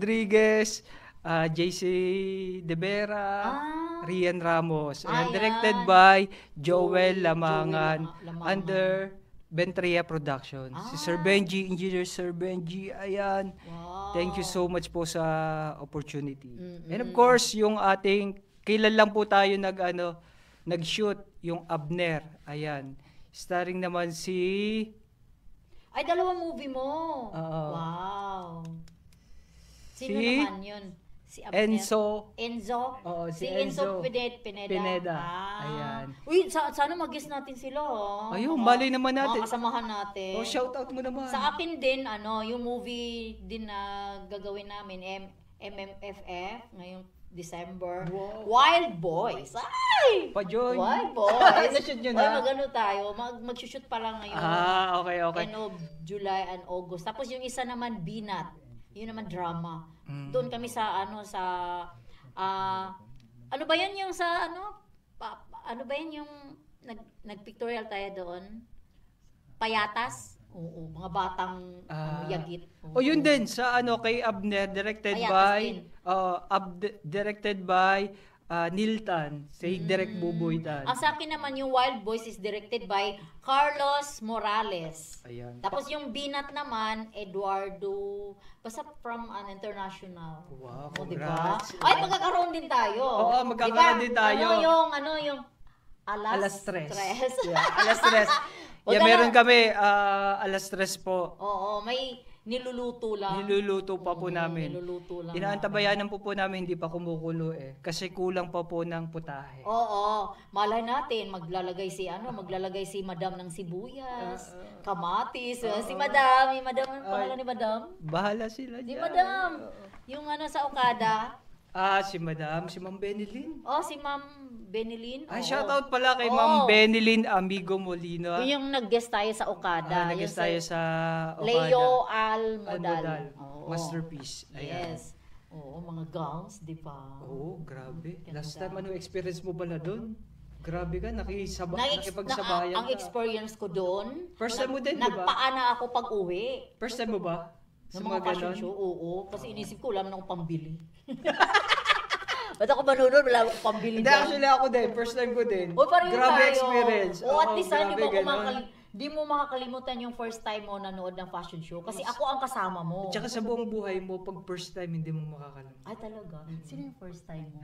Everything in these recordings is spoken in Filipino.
Rodriguez, JC De Vera, Rian Ramos. And directed by Joel Lamangan under Ventria Productions. Si Sir Benji, Engineer Sir Benji, ayan. Wow. Thank you so much po sa opportunity. And of course, yung ating, kailan lang po tayo nag-shoot, yung Abner. Ayan. Starring naman si... Ay, dalawang movie mo. Oo. Wow. Sino Si naman yun? Si Abner? Enzo? Oo, si Enzo Pineda. Pineda. Ayan. Uy, sana mag-guess natin sila. Ayun, malay naman natin. Mga kasamahan natin. Shoutout mo naman. Sa akin din, yung movie din na gagawin namin, MMFF, ngayong December. Wow. Wild Boys. Ay! Pa-join. Wild Boys. Na-shoot nyo na? Mag-ano tayo, mag-shoot pa lang ngayon. Okay. End of July and August. Tapos yung isa naman, Binat. Yun naman drama. Doon kami sa ano ba yan yung sa ano ba yan yung nag-pictorial tayo doon? Payatas? Oo, mga batang yagit. Yun din sa kay Abner directed by Niltan, si Direk Buboy Tan. Sa akin naman yung Wild Boys is directed by Carlos Morales. Ayan. Tapos yung Binat naman, Eduardo, basta from an international. Wow, diba? congrats. Ay, magkakaroon din tayo. Oo, magkakaroon din tayo. Yung Alas Tres. Yeah, Alas Tres. Yeah, meron kami Alas Tres po. Oo, may niluluto lang. Niluluto pa po namin. Niluluto lang. Inaantabayanan po namin, hindi pa kumukulo kasi kulang pa po ng putahe. Oo, malay natin maglalagay si Madam ng sibuyas, kamatis, si Madam, ano pangalan ni Madam? Bahala sila Si dyan. Madam, yung sa Okada. Si Madam, si Ma'am Benilyn. Si Ma'am Benilyn. Shoutout pala kay Ma'am Benilyn Amigo Molina. Yung nag-guest tayo sa Okada. Nag-guest tayo sa Okada. Leo Almodal. Masterpiece. Ayan. Yes. Oo, mga gowns, di ba? Oo, grabe. Last time, experience mo ba na doon? Grabe ka, nakipagsabayan ka. Ang experience ko doon, First time mo din, di ba? nagpaana ako pag-uwi. First time mo ba? Sa mga fashion show, oo. Kasi inisip ko, wala na akong pambili. Ba't ako manunod? Wala akong pambili Hindi, actually ako din. First time ko din. Grabe experience. At least, di mo makakalimutan yung first time mo nanood ng fashion show. Kasi ako ang kasama mo. At saka sa buong buhay mo, pag first time, hindi mo makakalimutan. Ay, talaga? Sino yung first time mo?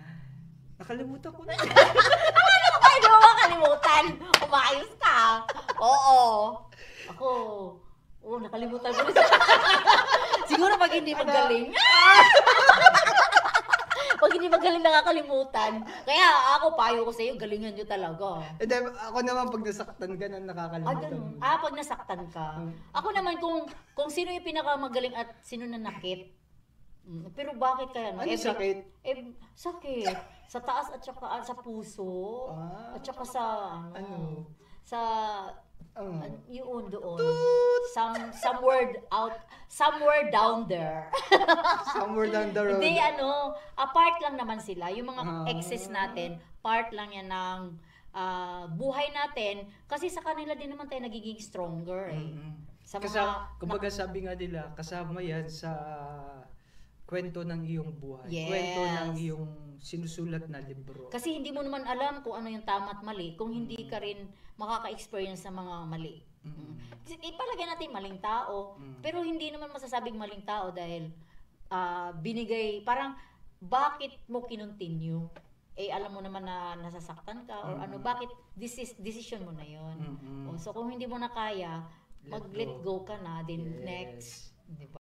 Nakalimutan ko na. Ano ba? Hindi mo makakalimutan. Umayos ka. Oo. Ako, nakalimutan ko rin. Siguro pag hindi magaling. Pag hindi magaling nakakalimutan. Kaya ako, payo ko sa iyo, galingan nyo talaga. Hindi, ako naman pag nasaktan ka na nakakalimutan mo. Pag nasaktan ka. Ako naman kung sino yung pinakamagaling at sino nanakit. Pero bakit kaya? Ano sakit? Sakit. Sa taas at saka sa puso. At saka sa yun doon. Somewhere down there. Somewhere down the road. Hindi, apart lang naman sila. Yung mga exes natin, part lang yan ng buhay natin. Kasi sa kanila din naman tayo nagiging stronger eh. Kumbaga sabi nga nila, kasama yan sa kwento ng iyong buhay. Yes. Kwento ng iyong sinusulat na libro. Kasi hindi mo naman alam kung ano yung tama at mali kung hindi ka rin makaka-experience ng mga mali. Ipalagay natin maling tao, pero hindi naman masasabing maling tao dahil binigay, parang bakit mo kinontinue? Alam mo naman na nasasaktan ka or bakit decision mo na yon. So kung hindi mo na kaya, mag-let go ka na, then next, di ba?